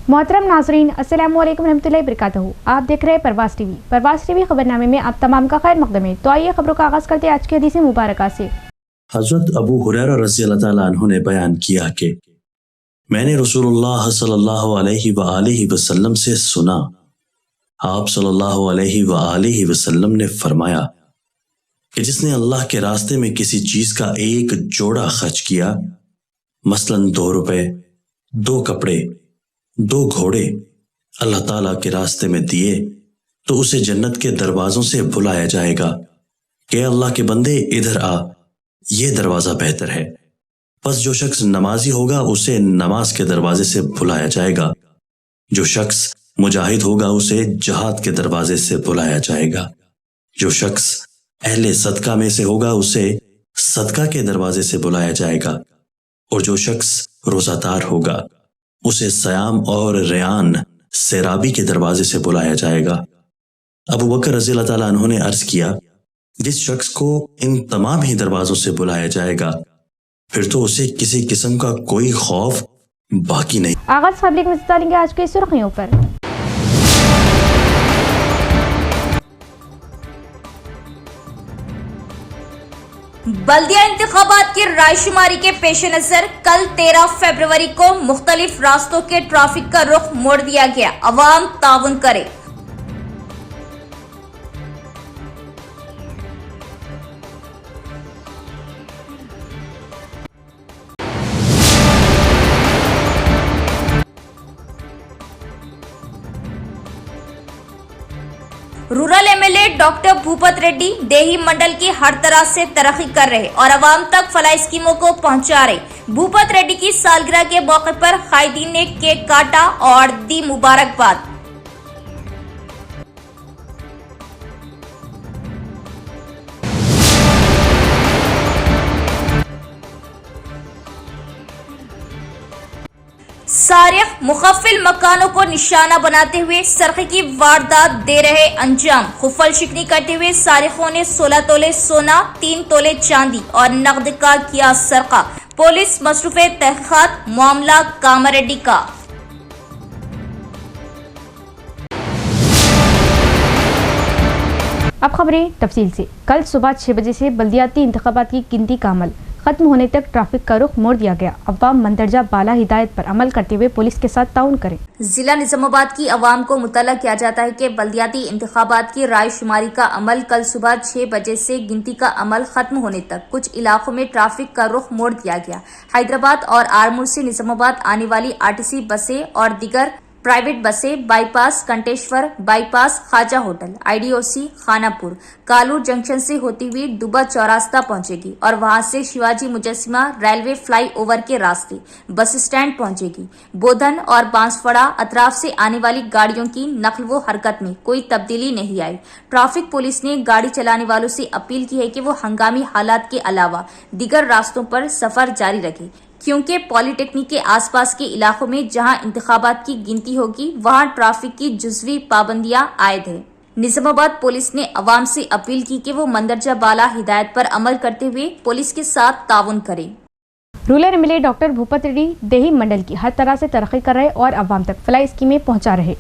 मोहतरम नाजरीन, अस्सलाम वालेकुम रहमतुल्लाहि बरकातहू। आप देख रहे हैं परवास टीवी। परवास टीवी खबरनामे में आप तमाम का खैर मकदम है। तो आइए खबरों का आगाज करते हैं आज की हदीस मुबारका से। हजरत अबू हुरैरा रज़ियल्लाहु ताला अन्हु ने बयान किया कि मैंने रसूलुल्लाह सल्लल्लाहु अलैहि वसल्लम से सुना, आप सल्लल्लाहु अलैहि वसल्लम ने फरमाया कि जिसने अल्लाह के रास्ते में किसी चीज का एक जोड़ा खर्च किया, मसलन 2 रुपए, 2 कपड़े, 2 घोड़े अल्लाह ताला के रास्ते में दिए, तो उसे जन्नत के दरवाजों से बुलाया जाएगा कि अल्लाह के बंदे इधर आ, ये दरवाजा बेहतर है। बस जो शख्स नमाजी होगा उसे नमाज के दरवाजे से बुलाया जाएगा, जो शख्स मुजाहिद होगा उसे जहाद के दरवाजे से बुलाया जाएगा, जो शख्स अहले सदका में से होगा उसे सदका के दरवाजे से बुलाया जाएगा, और जो शख्स रोजादार होगा उसे सयाम और रियान सेराबी के दरवाजे से बुलाया जाएगा। अबू बकर रज़ियल्लाहु ताला अन्हु ने अर्ज किया, जिस शख्स को इन तमाम ही दरवाजों से बुलाया जाएगा फिर तो उसे किसी किस्म का कोई खौफ बाकी नहीं। आगाज पब्लिक में डालेंगे आज की सुर्खियों पर। बल्दिया इंतखाबात की रायशुमारी के पेश नजर कल 13 फरवरी को मुख्तलिफ रास्तों के ट्रैफिक का रुख मोड़ दिया गया। अवाम ताउन करे। Rural MLA doctor Bhupat Reddy देही मंडल की हर तरह से तरक्की कर रहे और अवाम तक फलाही स्कीमों को पहुंचा रहे। भूपत रेड्डी की सालगिरह के मौके पर कायदीन ने केक काटा और दी मुबारकबाद। सारिक मुखफिल मकानों को निशाना बनाते हुए सरक़े की वारदात दे रहे अंजाम। खुफल शिकनी करते हुए सारिकों ने 16 तोले सोना, 3 तोले चांदी और नकद का किया सरका। पुलिस मसरूफ़े तहक़ीक़ात, मामला कामारेड्डी का। अब खबरें तफसील से। कल सुबह 6 बजे से बल्दियाती इंतखाबात की गिनती का अमल खत्म होने तक ट्रैफिक का रुख मोड़ दिया गया। अवाम मंदरजा बाला हिदायत पर अमल करते हुए पुलिस के साथ ताउन करें। जिला निजामाबाद की अवाम को मुतल्ला किया जाता है कि बल्दियाती इंतखाबात की राय शुमारी का अमल कल सुबह 6 बजे से गिनती का अमल खत्म होने तक कुछ इलाकों में ट्रैफिक का रुख मोड़ दिया गया। हैदराबाद और आरमूर से निजामाबाद आने वाली आरटीसी बसें और दीगर प्राइवेट बसें bypass Kanteshwar, bypass Khwaja hotel, IDOC Khanapur, Kalur junction से होती हुई दुबा चौरास्ता पहुंचेगी और वहां से शिवाजी मुजस्सिमा रेलवे फ्लाईओवर के रास्ते बस स्टैंड पहुंचेगी। बोधन और बांसवाड़ा अतराफ से आने वाली गाड़ियों की नकल व हरकत में कोई तब्दीली नहीं आई। ट्रैफिक पुलिस ने गाड़ी चलाने वालों से अपील की है कि वो हंगामी हालात के अलावा दीगर रास्तों पर सफर जारी रखें, क्योंकि पॉलिटेक्निक के आसपास के इलाकों में जहां इंतखाबात की गिनती होगी वहां ट्रैफिक की जुज़वी पाबंदियां आयद है। निजामाबाद पुलिस ने अवाम से अपील की कि वो मंदरजा बाला हिदायत पर अमल करते हुए पुलिस के साथ ताउन करें। Rural MLA doctor Bhupat Reddy देही मंडल की हर तरह से तरक्की कर रहे और अवाम तक फलाही स्कीमें पहुंचा रहे।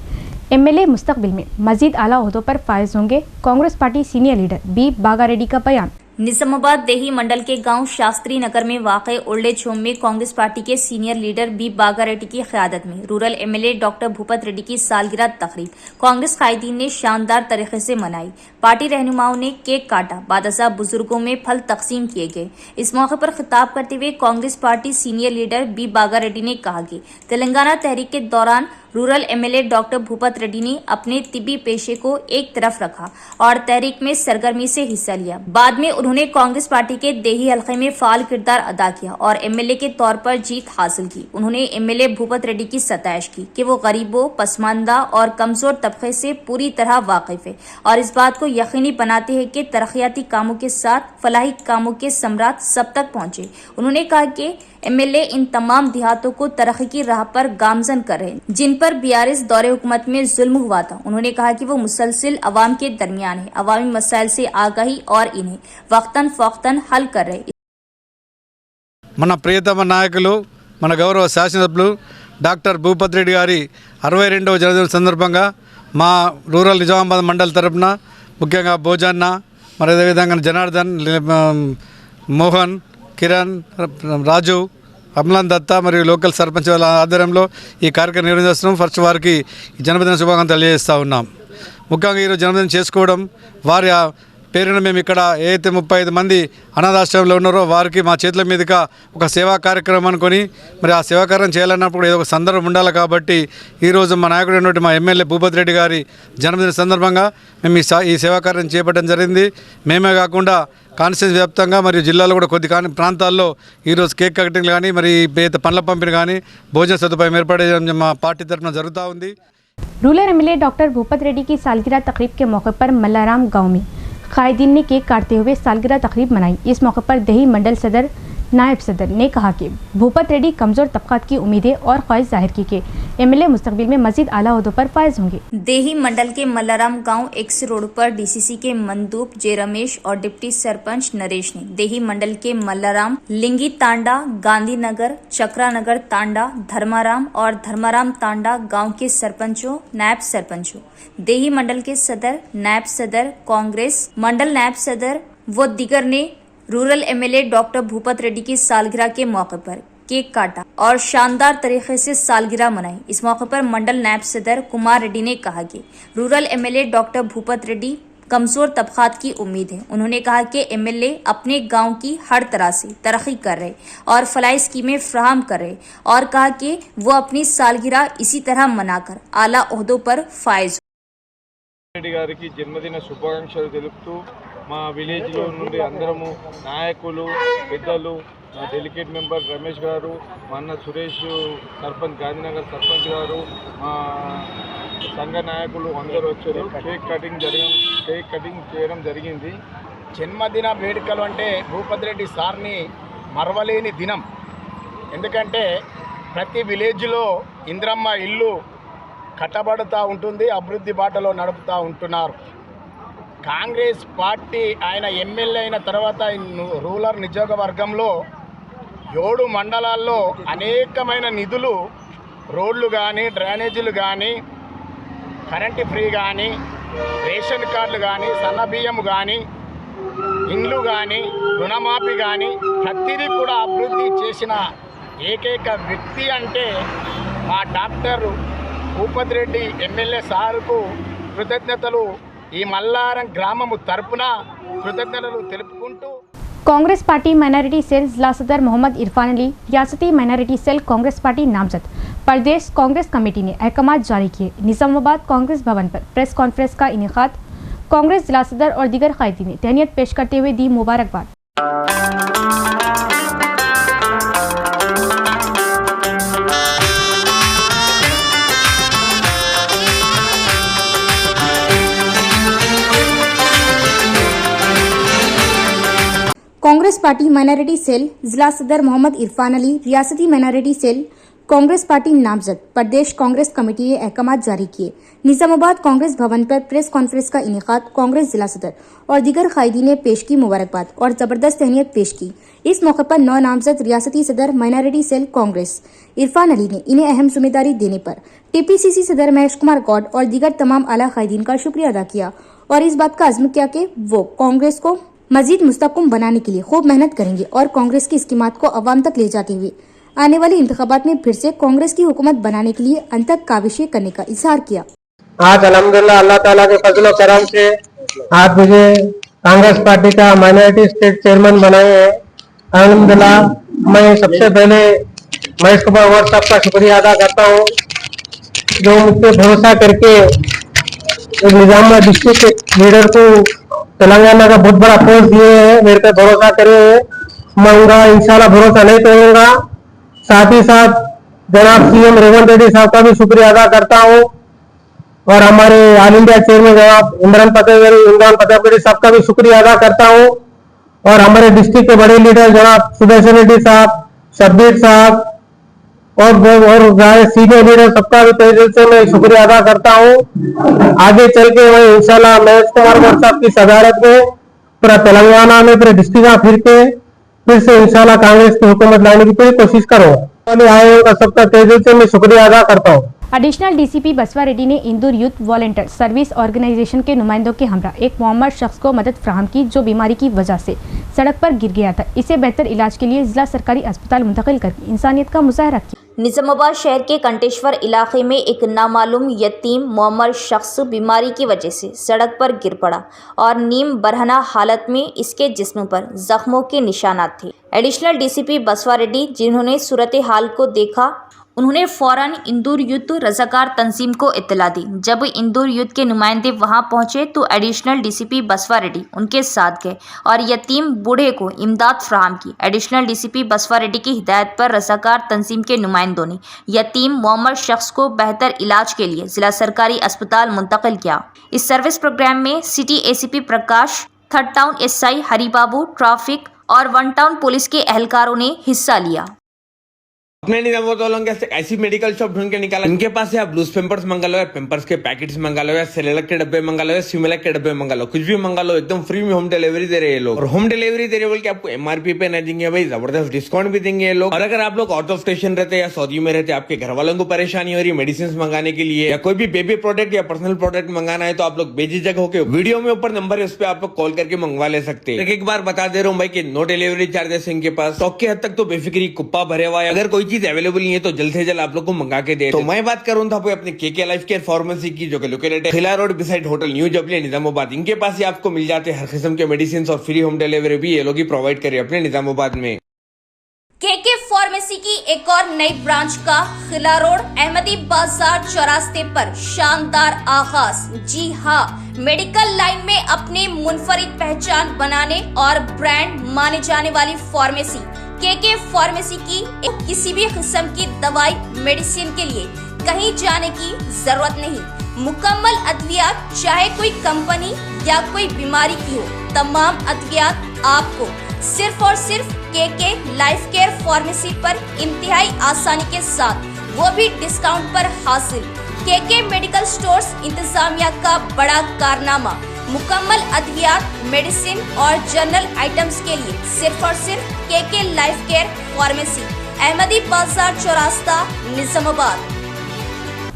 एमएलए मुस्तकबिल में मजीद आला ओहदों पर फायज होंगे। Congress party senior leader B Baga Reddy का बयान। निजामाबाद देही मंडल के गांव शास्त्री नगर में वाक़े ओल्ड एज होम में कांग्रेस पार्टी के senior leader B Baga Reddy की क़यादत में rural MLA doctor Bhupat Reddy की सालगिरह तकरीब कांग्रेस कायदीन ने शानदार तरीके से मनाई। पार्टी रहनुमाओं ने केक काटा, बादशाह बुजुर्गों में फल तकसीम किए गए। इस मौके पर खिताब करते हुए Congress party senior leader B Baga Reddy ने कहा कि तेलंगाना तहरीक के दौरान rural MLA doctor Bhupat Reddy ने अपने तिब्बी पेशे को एक तरफ रखा और तहरीक में सरगर्मी से हिस्सा लिया। बाद में उन्होंने कांग्रेस पार्टी के देही हल्के में फाल किरदार अदा किया और एमएलए के तौर पर जीत हासिल की। उन्होंने एमएलए भूपत रेड्डी की सताइश की कि वो गरीबों, पसमानदा और कमजोर तबके से पूरी तरह वाकिफ है और इस बात को यकीनी बनाते हैं कि तरक्याती कामों के साथ फलाही कामों के सम्राट सब तक पहुंचे। उन्होंने कहा कि एमएलए इन तमाम देहातों को तरक्की की राह पर गामजन कर रहे हैं जिन पर बीआरएस दौरे हुकूमत में जुल्म हुआ था। उन्होंने कहा कि वो मुसलसिल अवाम के दरमियान है, अवामी मसाइल से आगाही और इन्हें वक्तन फौक्तन हल कर रहे। మన ప్రియతమ నాయకులు మన గౌరవ శాసనసభ్యులు డాక్టర్ భూపత్ రెడ్డి గారి 62వ జన్మదిన సందర్భంగా మా రూరల్ నిజామాబాద్ మండల్ తరపున ముఖ్యంగా భోజన్న మరి అదేవిధంగా జనార్దన్, మోహన్, కిరణ్, రాజు, అమ్లాన్ దత్తా మరియు లోకల్ సర్పంచ్ వాళ్ళ ఆధ్వర్యంలో ఈ కార్యక్రమం నిర్వహిస్తున్నాం. ఫస్ట్ వారికి జన్మదిన శుభాకాంక్షలు తెలియజేస్తూ ఉన్నాం. ముఖ్యంగా ఈరోజు జన్మదినం చేసుకోవడం వారి పేరున మేము ఇక్కడ ఏదైతే 35 మంది అనాథాశ్రమంలో ఉన్నారో వారికి మా చేతుల మీదుగా ఒక సేవా కార్యక్రమం అనుకొని మరి ఆ సేవా కార్యక్రమం చేయాలన్నప్పుడు ఏదో ఒక సందర్భం ఉండాలి. కాబట్టి ఈరోజు మా నాయకుడు అయినటువంటి మా ఎమ్మెల్యే భూపత్ రెడ్డి గారి జన్మదిన సందర్భంగా మేము ఈ సేవా కార్యం చేపట్టడం జరిగింది. మేమే కాకుండా కాన్స్టిట్యూన్సీ వ్యాప్తంగా మరియు జిల్లాలో కూడా కొద్ది ప్రాంతాల్లో ఈరోజు కేక్ కటింగ్ కానీ మరి పండ్ల పంపిణీ కానీ భోజన సదుపాయం ఏర్పాటు చేయడం మా పార్టీ తరఫున జరుగుతూ ఉంది. Rural MLA doctor Bhupat Reddy की सालगिरह तकरीब के मौके पर मल्लाराम गांव में कायदीन ने केक काटते हुए सालगिरह तकरीब मनाई। इस मौके पर दही मंडल सदर नायब सदर ने कहा कि भूपत रेड्डी कमजोर तबकात की उम्मीदें और ख्वाहिश जाहिर की कि एमएलए मुस्तकबिल में मजीद आला ओहदों पर फायज होंगे। देही मंडल के मल्लाराम गांव एक्स रोड पर डीसीसी के मंदूब जे रमेश और डिप्टी सरपंच नरेश ने देही मंडल के मल्लाराम, लिंगी तांडा, गांधीनगर, चक्रानगर तांडा, धर्माराम और धर्माराम तांडा गांव के सरपंचों, नायब सरपंचों, देही मंडल के सदर, नायब सदर, कांग्रेस मंडल नायब सदर व दिगर ने rural MLA doctor Bhupat Reddy की सालगिरह के मौके पर केक काटा और शानदार तरीके से सालगिरह मनाई। इस मौके पर मंडल नायब सदर कुमार रेड्डी ने कहा कि rural MLA doctor Bhupat Reddy कमजोर तबकात की उम्मीद है। उन्होंने कहा कि एमएलए अपने गांव की हर तरह से तरक्की कर रहे और फलाई स्कीमें फ्राहम कर रहे और कहा कि वो अपनी सालगिरह इसी तरह मनाकर आला ओहदों पर फायज। రెడ్డి గారికి జన్మదిన శుభాకాంక్షలు తెలుపుతూ మా విలేజ్లో నుండి అందరము నాయకులు, పెద్దలు, మా డెలిగేట్ మెంబర్ రమేష్ గారు, మా అన్న సురేష్ సర్పంచ్, గాంధీనగర్ సర్పంచ్ గారు, మా సంఘ నాయకులు అందరూ వచ్చారు. కేక్ కటింగ్ చేయడం జరిగింది. జన్మదిన వేడుకలు అంటే భూపత్ రెడ్డి సార్ని మరవలేని దినం. ఎందుకంటే ప్రతి విలేజ్లో ఇంద్రమ్మ ఇల్లు కట్టబడుతూ ఉంటుంది, అభివృద్ధి బాటలో నడుపుతూ ఉంటున్నారు. కాంగ్రెస్ పార్టీ ఆయన ఎమ్మెల్యే అయిన తర్వాత రూరల్ నియోజకవర్గంలో 7 మండలాల్లో అనేకమైన నిధులు, రోడ్లు కానీ, డ్రైనేజీలు కానీ, కరెంటు ఫ్రీ కానీ, రేషన్ కార్డులు కానీ, సన్నబియ్యం కానీ, ఇండ్లు కానీ, రుణమాఫీ కానీ ప్రతిదీ కూడా అభివృద్ధి చేసిన ఏకైక వ్యక్తి అంటే మా డాక్టర్ భూపత్ రెడ్డి ఎమ్మెల్యే సార్కు కృతజ్ఞతలు ఈ మల్లారం గ్రామము తరపున కృతజ్ఞతలు తెలుపుకుంటూ कांग्रेस पार्टी माइनॉरिटी सेल जिला सदर मोहम्मद इरफान अली, रियासती माइनॉरिटी सेल कांग्रेस पार्टी नामजद प्रदेश कांग्रेस कमेटी ने अहकामात जारी किए। निजामाबाद कांग्रेस भवन पर प्रेस कॉन्फ्रेंस का इनेकाद। कांग्रेस जिला सदर और दीगर कायदीन ने तहनीत पेश करते हुए दी मुबारकबाद। कांग्रेस पार्टी माइनॉरिटी सेल जिला सदर मोहम्मद इरफान अली, रियासती माइनॉरिटी सेल कांग्रेस पार्टी नामजद प्रदेश कांग्रेस कमेटी ने अहकामात जारी किए। निजामाबाद कांग्रेस भवन पर प्रेस कॉन्फ्रेंस का इनेकाद। कांग्रेस जिला सदर और दीगर कायदीन ने पेश की मुबारकबाद और जबरदस्त तहनीत पेश की। इस मौके पर 9 नामजद रियासती सदर माइनॉरिटी सेल कांग्रेस इरफान अली ने इन्हें अहम जिम्मेदारी देने पर टीपीसीसी सदर महेश कुमार गौड और दीगर तमाम आला कायदीन का शुक्रिया अदा किया और इस बात का अज़्म किया कि वो कांग्रेस को मजीद मुस्तहकम बनाने के लिए खूब मेहनत करेंगे और कांग्रेस की स्कीमात को अवाम तक ले जाते हुए आने वाले इंतखाबात में फिर से कांग्रेस की हुकूमत बनाने के लिए अंतक काविशें करने का इजहार किया। आज अल्हम्दुलिल्लाह अल्लाह ताला के फजल और करम से आज मुझे कांग्रेस पार्टी का माइनॉरिटी स्टेट चेयरमैन बनाए हैं। अल्हम्दुलिल्लाह मैं सबसे पहले महेश कुमार गौड़ साहब का शुक्रिया अदा करता हूँ जो मुझसे भरोसा करके निजामाबाद डिस्ट्रिक्ट लीडर को तेलंगाना का बहुत बड़ा पोस्ट दिए हैं, मेरे पे भरोसा करे हैं। मैं उनका इंशाल्लाह भरोसा नहीं तोड़ूंगा। साथ ही साथ जनाब सीएम रेवंत रेड्डी साहब का भी शुक्रिया अदा करता हूँ और हमारे ऑल इंडिया चेयरमैन जनाब इमरान प्रताप साहब का भी शुक्रिया अदा करता हूँ और हमारे डिस्ट्रिक्ट के बड़े लीडर जनाब सुदर्शन रेड्डी साहब, शब्बीर साहब और सीनियर लीडर सबका भी तहे दिल से मैं शुक्रिया अदा करता हूँ। आगे चल के मैं इंशाल्लाह महेश कुमार गौड़ साहब की सदारत में पूरा तेलंगाना में पूरे डिस्ट्रिक्ट फिर के फिर से इंशाल्लाह कांग्रेस की हुकूमत लाने की पूरी कोशिश करूँगा। आए हैं उनका सबका तहे दिल से मैं शुक्रिया अदा करता हूँ। एडिशनल डीसीपी बसवा रेड्डी ने Indore youth volunteer service organisation के नुमाइंदों के हमरा एक मोहम्मद शख्स को मदद फराहम की जो बीमारी की वजह से सड़क पर गिर गया था। इसे बेहतर इलाज के लिए जिला सरकारी अस्पताल मुंतकिल करके इंसानियत का मुजाहरा किया। निजामाबाद शहर के कंटेश्वर इलाके में एक नामालूम यतीम मोहम्मद शख्स बीमारी की वजह से सड़क पर गिर पड़ा और नीम बरहना हालत में इसके जिस्म पर जख्मों के निशानात थे। एडिशनल डीसीपी बसवा रेड्डी जिन्होंने सूरत हाल को देखा, उन्होंने फौरन इंदौर यूथ रजाकार तंजीम को इत्तला दी। जब इंदौर यूथ के नुमाइंदे वहां पहुंचे तो एडिशनल डीसीपी बसवा रेड्डी उनके साथ गए और यतीम बूढ़े को इमदाद फराहम की। एडिशनल डीसीपी बसवा रेड्डी की हिदायत पर रजाकार तंजीम के नुमाइंदों ने यतीम मोहम्मद शख्स को बेहतर इलाज के लिए जिला सरकारी अस्पताल मुंतकिल किया। इस सर्विस प्रोग्राम में सिटी एसीपी प्रकाश, 3rd town SI Haribabu, traffic और 1 टाउन पुलिस के एहलकारों ने हिस्सा लिया। अपने निजामुद्दौला से ऐसी मेडिकल शॉप ढूंढ के निकाला, इनके पास से आप लूज पेम्पर्स मंगा लो या पेम्पर्स के पैकेट्स मंगा लो या सेरेलक के डब्बे मंगा लो या सिमिलक के डब्बे मंगा लो, कुछ भी मंगा लो, एकदम फ्री में होम डिलीवरी दे रहे हैं लोग। और होम डिलीवरी दे रहे बोल के आपको एमआरपी पे नहीं देंगे भाई, जबरदस्त डिस्काउंट भी देंगे ये लोग। और अगर आप लोग आउट ऑफ स्टेशन रहते या सऊदी में रहते, आपके घर वालों को परेशानी हो रही मेडिसिन मंगाने के लिए या कोई भी बेबी प्रोडक्ट या पर्सनल प्रोडक्ट मंगाना है तो आप लोग बेझिझक होकर वीडियो में ऊपर नंबर है उस पर आप लोग कॉल करके मंगवा ले सकते हैं। एक बार बता दे रहा हूँ भाई कि नो डिलीवरी चार्जेस इनके पास, स्टॉक की हद तक तो बेफिक्री कुप्पा भरे हुआ है। अगर कोई चीज अवेलेबल नहीं है तो जल्द से जल्द आप लोग को मंगा के दे। तो मैं बात करूँ था अपने केके लाइफ केयर फार्मेसी की, जो कि लोकेटेड है खिला road beside hotel new jubilee Nizamabad. इनके पास ही आपको मिल जाते हैं हर किस्म के मेडिसिन और फ्री होम डिलीवरी भी ये लोग ही प्रोवाइड करे अपने निजामाबाद में। केके फार्मेसी की एक और नई ब्रांच का खिला रोड अहमदी बाजार चौरास्ते पर शानदार आगाज। जी हाँ, मेडिकल लाइन में अपने मुनफरिद पहचान बनाने और ब्रांड माने जाने वाली फार्मेसी केके फार्मेसी की किसी भी किस्म की दवाई मेडिसिन के लिए कहीं जाने की जरूरत नहीं। मुकम्मल अद्वियात, चाहे कोई कंपनी या कोई बीमारी की हो, तमाम अद्वियात आपको सिर्फ और सिर्फ केके लाइफ केयर फार्मेसी पर इंतहाई आसानी के साथ, वो भी डिस्काउंट पर हासिल। केके मेडिकल स्टोर्स इंतजामिया का बड़ा कारनामा, मुकम्मल अद्वियात, मेडिसिन और जनरल आइटम्स के लिए सिर्फ और सिर्फ KK life care pharmacy, Ahmadi Bazar चौरास्ता, निजामाबाद।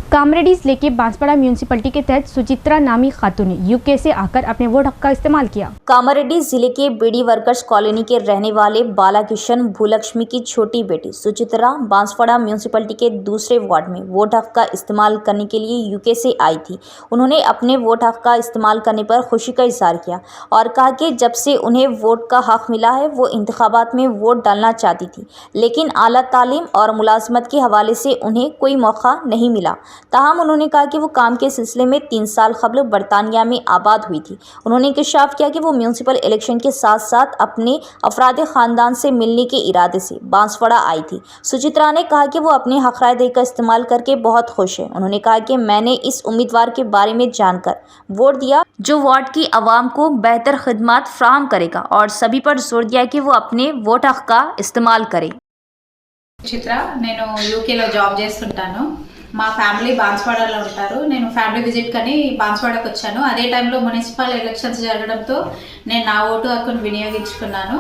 कामरेडी जिले के बांसवाड़ा म्यूनिसिपैलिटी के तहत सुचित्रा नामी खातून ने यूके से आकर अपने वोट हक का इस्तेमाल किया। कामरेडी जिले के बीडी वर्कर्स कॉलोनी के रहने वाले बालाकिशन भूलक्ष्मी की छोटी बेटी सुचित्रा बांसवाड़ा म्यूनिसिपैलिटी के दूसरे वार्ड में वोट हक का इस्तेमाल करने के लिए यूके से आई थी। उन्होंने अपने वोट हक का इस्तेमाल करने पर खुशी का इजहार किया और कहा कि जब से उन्हें वोट का हक मिला है वो इंतखाबात में वोट डालना चाहती थी, लेकिन आला तालीम और मुलाजमत के हवाले से उन्हें कोई मौका नहीं मिला। ताहम उन्होंने कहा कि वो काम के सिलसिले में 3 साल कबल बरतानिया में आबाद हुई थी। उन्होंने इंकशाफ किया कि वो म्यूनसिपल इलेक्शन के साथ साथ अपने अफराद ख़ानदान से मिलने के इरादे से बांसवाड़ा आई थी। सुचित्रा ने कहा कि वो अपने हक राय दे का इस्तेमाल करके बहुत खुश है। उन्होंने कहा कि मैंने इस उम्मीदवार के बारे में जानकर वोट दिया जो वार्ड की आवाम को बेहतर खिदमत फ्राहम करेगा और सभी पर जोर दिया कि वो अपने वोट हक का इस्तेमाल करें। చిత్ర నేను యూకేలో జాబ్ చేస్తుంటాను. మా ఫ్యామిలీ బాన్స్వాడలో ఉంటారు. నేను ఫ్యామిలీ విజిట్ కని బాన్స్వాడకు వచ్చాను. అదే టైంలో మున్సిపల్ ఎలక్షన్స్ జరగడంతో నేను నా ఓటు హక్కును వినియోగించుకున్నాను.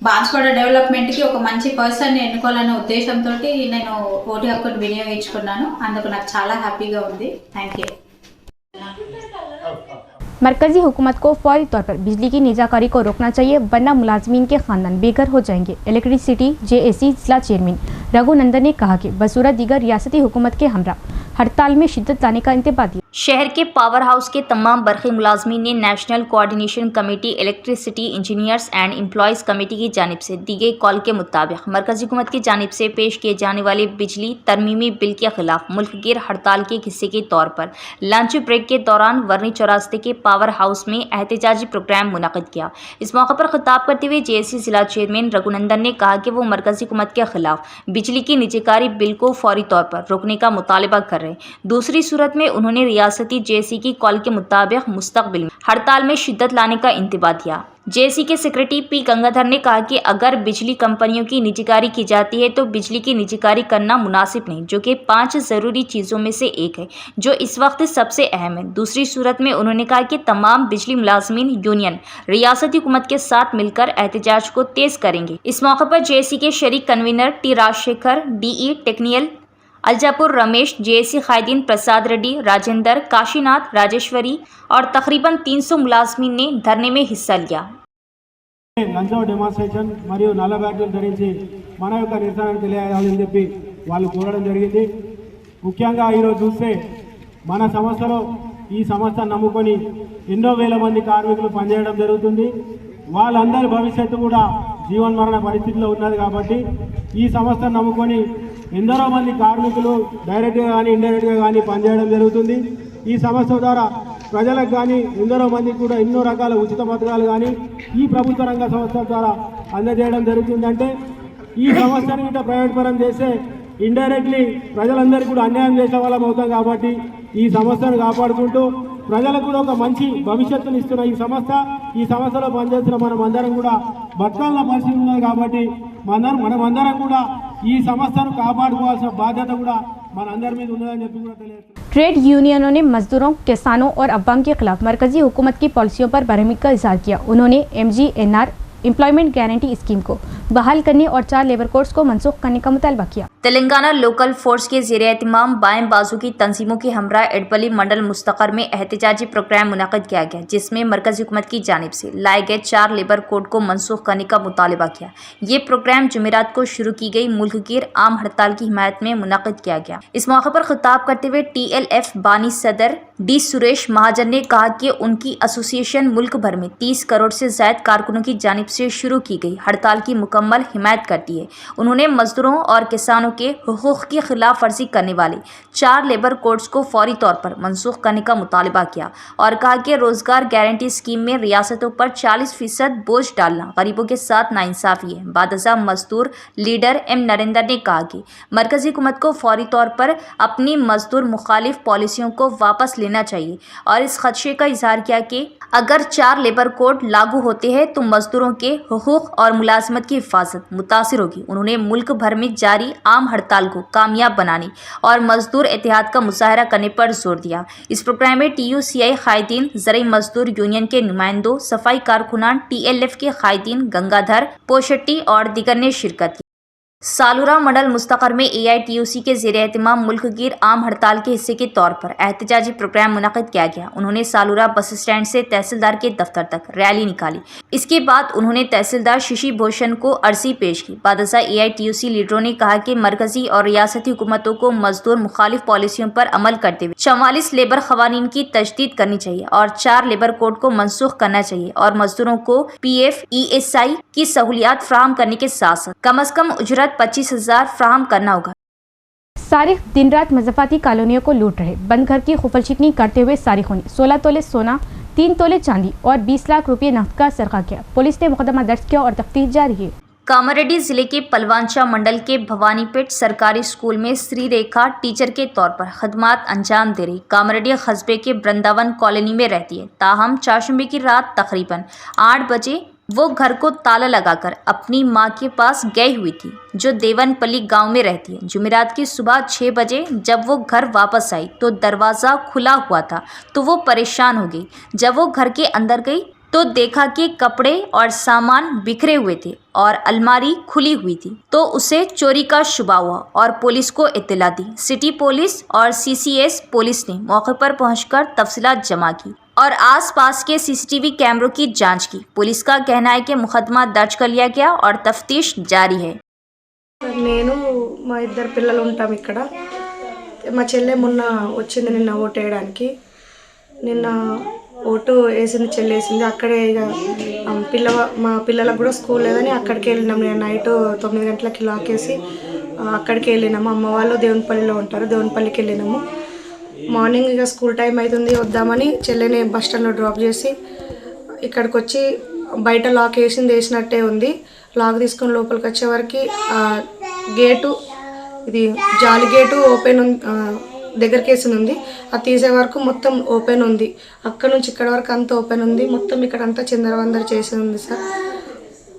బాన్స్వాడ డెవలప్మెంట్కి ఒక మంచి పర్సన్ని ఎన్నుకోవాలనే ఉద్దేశంతో నేను ఓటు హక్కును వినియోగించుకున్నాను. అందుకు నాకు చాలా హ్యాపీగా ఉంది. Thank you. मरकजी हुकूमत को फौरी तौर पर बिजली की निजाकारी को रोकना चाहिए, वरना मुलाजमीन के खानदान बेघर हो जाएंगे। इलेक्ट्रिसिटी जेएसी जिला चेयरमैन रघुनंदन ने कहा कि बसूरत दीगर रियासती हुकूमत के हमरा हड़ताल में शिद्दत लाने का इंतबाह दिया। शहर के पावर हाउस के तमाम बरक़ी मुलाजमीन ने national coordination committee, electricity engineers and employees committee की जानिब से दी गई कॉल के मुताबिक मरकजी हुकूमत की जानिब से पेश किए जाने वाले बिजली तरमीमी बिल के खिलाफ मुल्क गिर हड़ताल के हिस्से के तौर पर लंच ब्रेक के दौरान वर्नी चौरास्ते के पावर हाउस में एहतजाजी प्रोग्राम मुनक़िद किया। इस मौके पर खिताब करते हुए जेएसी जिला चेयरमैन रघुनंदन ने कहा कि वो मरकजी हुकूमत के खिलाफ बिजली की निजीकारी बिल को फौरी तौर पर रोकने का मुतालबा कर रहे हैं। दूसरी सूरत में उन्होंने रियासती जेसी की कॉल के मुताबिक मुस्तकबिल में हड़ताल में शिद्दत लाने का इंतबाह दिया। जेसी के सेक्रेटरी पी गंगाधर ने कहा कि अगर बिजली कंपनियों की निजीकारी की जाती है तो बिजली की निजीकारी करना मुनासिब नहीं, जो कि 5 ज़रूरी चीज़ों में से एक है, जो इस वक्त सबसे अहम है। दूसरी सूरत में उन्होंने कहा कि तमाम बिजली मुलाजमीन यूनियन रियासती हुकूमत के साथ मिलकर एहतजाज को तेज करेंगे। इस मौके पर जेसी के शरीक convener T Rajashekar, DE technical Aljapur Ramesh, JAC कायदीन प्रसाद रेड्डी, राजेंद्र, काशीनाथ, राजेश्वरी और तकरीबन 300 मुलाजमीन ने धरने में हिस्सा लिया। లంచ్ డెమాన్స్ట్రేషన్ మరియు నల్ల బ్యాడ్లు ధరించి మన యొక్క నిరసనను తెలియజేయాలని చెప్పి వాళ్ళు కోరడం జరిగింది. ముఖ్యంగా ఈరోజు చూస్తే మన సంస్థలో ఈ సంస్థను నమ్ముకొని ఎన్నో వేల మంది కార్మికులు పనిచేయడం జరుగుతుంది. వాళ్ళందరి భవిష్యత్తు కూడా జీవన్మరణ పరిస్థితిలో ఉన్నది. కాబట్టి ఈ సంస్థను నమ్ముకొని ఎందరో మంది కార్మికులు డైరెక్ట్గా కానీ ఇండైరెక్ట్గా కానీ పనిచేయడం జరుగుతుంది. ఈ సంస్థ ద్వారా ప్రజలకు కానీ ఎందరో మందికి కూడా ఎన్నో రకాల ఉచిత పథకాలు కానీ ఈ ప్రభుత్వ రంగ సంస్థల ద్వారా అందజేయడం జరుగుతుందంటే ఈ సంస్థని ఇట్లా ప్రైవేట్ పరం చేస్తే ఇండైరెక్ట్లీ ప్రజలందరికీ కూడా అన్యాయం చేసే వాళ్ళం అవుతాం. కాబట్టి ఈ సంస్థను కాపాడుకుంటూ ప్రజలకు కూడా ఒక మంచి భవిష్యత్తును ఇస్తున్న ఈ సంస్థలో పనిచేస్తున్న మనం అందరం కూడా బతకాల పరిస్థితి ఉన్నది. కాబట్టి మనమందరం కూడా ఈ సంస్థను కాపాడుకోవాల్సిన బాధ్యత కూడా మనందరి మీద ఉన్నదని చెప్పి కూడా తెలియజేస్తున్నాం. ट्रेड यूनियनों ने मजदूरों, किसानों और अवाम के खिलाफ मरकजी हुकूमत की पॉलिसियों पर बरहमी का इजहार किया। उन्होंने MGNR एम्प्लॉयमेंट गारंटी स्कीम को बहाल करने और 4 लेबर कोड्स को मनसूख करने का मुतालबा किया। तेलंगाना लोकल फोर्स के ज़ेर एहतिमाम बाएं बाजू की तंजीमों के हमरा एडपली मंडल मुस्तकर में एहतजाजी प्रोग्राम मुनक़िद किया गया, जिसमें मरकज़ी हुकूमत की जानिब से लाए गए 4 लेबर कोड को मनसूख करने का मुतालबा किया। ये प्रोग्राम जुमेरात को शुरू की गई मुल्क गिर आम हड़ताल की हिमायत में मुनक़िद किया गया। इस मौके पर खिताब करते हुए TLF बानी सदर डी सुरेश महाजन ने कहा कि उनकी एसोसिएशन मुल्क भर में 30 करोड़ से ज़ायद कारकुनों की जानिब से शुरू की गई हड़ताल की मुकम्मल हिमायत करती है। उन्होंने मजदूरों और किसानों के हुकूक की खिलाफ वर्जी करने वाले 4 लेबर कोड्स को फौरी तौर पर मनसूख करने का मुतालबा किया और कहा कि रोज़गार गारंटी स्कीम में रियासतों पर 40% बोझ डालना गरीबों के साथ नाइंसाफ़ी है। बादशाह मजदूर लीडर M नरेंद्र ने कहा कि मरकज़ी हुकूमत को फौरी तौर पर अपनी मजदूर मुखालिफ पॉलिसियों को वापस लेना चाहिए और इस खदशे का इजहार किया कि अगर 4 लेबर कोड लागू होते हैं तो मजदूरों के हुकूक और मुलाजमत की हिफाजत मुतासिर होगी। उन्होंने मुल्क भर में जारी आम हड़ताल को कामयाब बनाने और मजदूर इत्तेहाद का मुजाहरा करने पर जोर दिया। इस प्रोग्राम में TUCI कायदीन, ज़रई मजदूर यूनियन के नुमाइंदों, सफाई कारकुनान, TLF के कायदीन गंगाधर, पोशट्टी और दीगर ने शिरकत की। सालूरा मंडल मुस्तकर में AITUC के ज़ेर एहतिमाम मुल्क गिर आम हड़ताल के हिस्से के तौर पर एहतजाजी प्रोग्राम मुनक़िद किया गया। उन्होंने सालूरा बस स्टैंड से तहसीलदार के दफ्तर तक रैली निकाली। इसके बाद उन्होंने तहसीलदार शशि भूषण को अर्जी पेश की। बादशाह AITUC लीडरों ने कहा कि मरकजी और रियासती हुकूमतों को मजदूर मुखालिफ पॉलिसियों पर अमल करते हुए 44 लेबर क़वानीन की तजदीद करनी चाहिए और 4 लेबर कोड को मनसूख करना चाहिए और मजदूरों को PF ESI की सहूलियात फ्राहम करने के साथ साथ कम अज कम उजरत 25,000 फ्राहम करना होगा। सारिक दिन रात मज़ाफ़ाती कॉलोनियों को लूट रहे। बंद घर की खुफल चिकनी करते हुए सारिकों ने 16 तोले सोना, 3 तोले चांदी और 20 लाख रुपये नकद का सरका किया। पुलिस ने मुकदमा दर्ज किया और तफ्तीश जारी है। कामारेड्डी जिले के पलवांचा मंडल के भवानीपेट सरकारी स्कूल में श्री रेखा टीचर के तौर पर खदमात अंजाम दे रही। कामारेड्डी कस्बे के वृंदावन कॉलोनी में रहती है। ताहम चारशंबे की रात तकरीबन 8 बजे वो घर को ताला लगाकर अपनी मां के पास गई हुई थी, जो देवनपल्ली गांव में रहती है। जुमेरात की सुबह 6 बजे जब वो घर वापस आई तो दरवाज़ा खुला हुआ था, तो वो परेशान हो गई। जब वो घर के अंदर गई तो देखा कि कपड़े और सामान बिखरे हुए थे और अलमारी खुली हुई थी, तो उसे चोरी का शुबा हुआ और पुलिस को इत्तला दी। सिटी पुलिस और CCS पुलिस ने मौके पर पहुंचकर तफसीलात जमा की और आसपास के CCTV कैमरों की जांच की। पुलिस का कहना है कि मुकदमा दर्ज कर लिया गया और तफ्तीश जारी है। నేను మా ఇద్దరు పిల్లలు ఉంటాం ఇక్కడ. మా చెల్లె మొన్న వచ్చింది నిన్న ఓటు వేయడానికి. నిన్న ఓటు వేసింది, చెల్లేసింది. అక్కడే ఇక మా పిల్లలకు కూడా స్కూల్ లేదని అక్కడికి వెళ్ళినాం. నేను నైట్ 9 గంటలకి లాకేసి అక్కడికి వెళ్ళినాము. అమ్మ వాళ్ళు దేవునిపల్లిలో ఉంటారు, దేవునిపల్లికి వెళ్ళినాము. మార్నింగ్ ఇక స్కూల్ టైం అవుతుంది, వద్దామని చెల్లెని బస్ స్టాండ్లో డ్రాప్ చేసి ఇక్కడికి వచ్చి బయట లాక్ వేసినట్టే ఉంది. లాక్ తీసుకొని లోపలికి వచ్చేవరకు గేటు, ఇది జాలి గేటు దగ్గరకేసింది ఉంది. అది తీసే వరకు మొత్తం ఓపెన్ ఉంది. అక్కడ నుంచి ఇక్కడ వరకు అంతా ఓపెన్ ఉంది. మొత్తం ఇక్కడ అంతా చిందరవందర చేసి ఉంది సార్.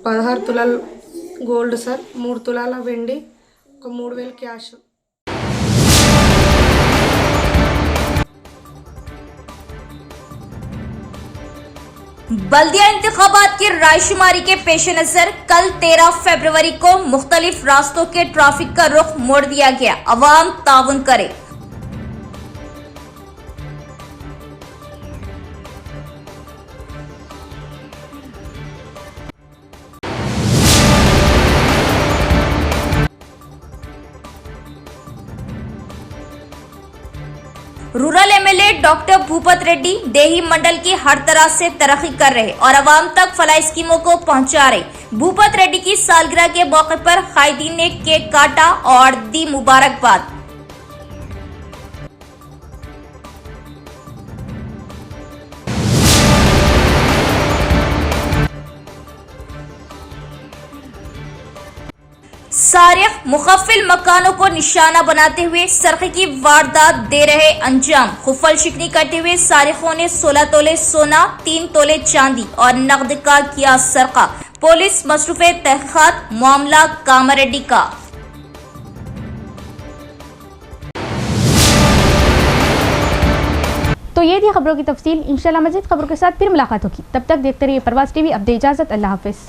16 తులాలు గోల్డ్ సార్, 3 తులాల వెండి, ఒక 3000 క్యాష్. बल्दिया इंतखाबात की रायशुमारी के पेश नजर कल 13 फरवरी को मुख्तलिफ रास्तों के ट्रैफिक का रुख मोड़ दिया गया। अवाम ताउन करे। Rural MLA doctor Bhupat Reddy देही मंडल की हर तरह से तरक्की कर रहे और अवाम तक फलाई स्कीमों को पहुंचा रहे। भूपत रेड्डी की सालगिरह के मौके पर कायदीन ने केक काटा और दी मुबारकबाद। सारिक मुखफिल मकानों को निशाना बनाते हुए सरखे की वारदात दे रहे अंजाम। खुफल शिकनी करते हुए सारिकों ने 16 तोले सोना, 3 तोले चांदी और नकद का किया सरका। पुलिस मसरूफ तहकीकात, मामला कामारेड्डी का। तो ये थी खबरों की तफसील। इंशाल्लाह मज़ीद खबरों के साथ फिर मुलाकात होगी। तब तक देखते रहिए प्रवास टीवी। अब दे इजाज़त। अल्लाह हाफिज़।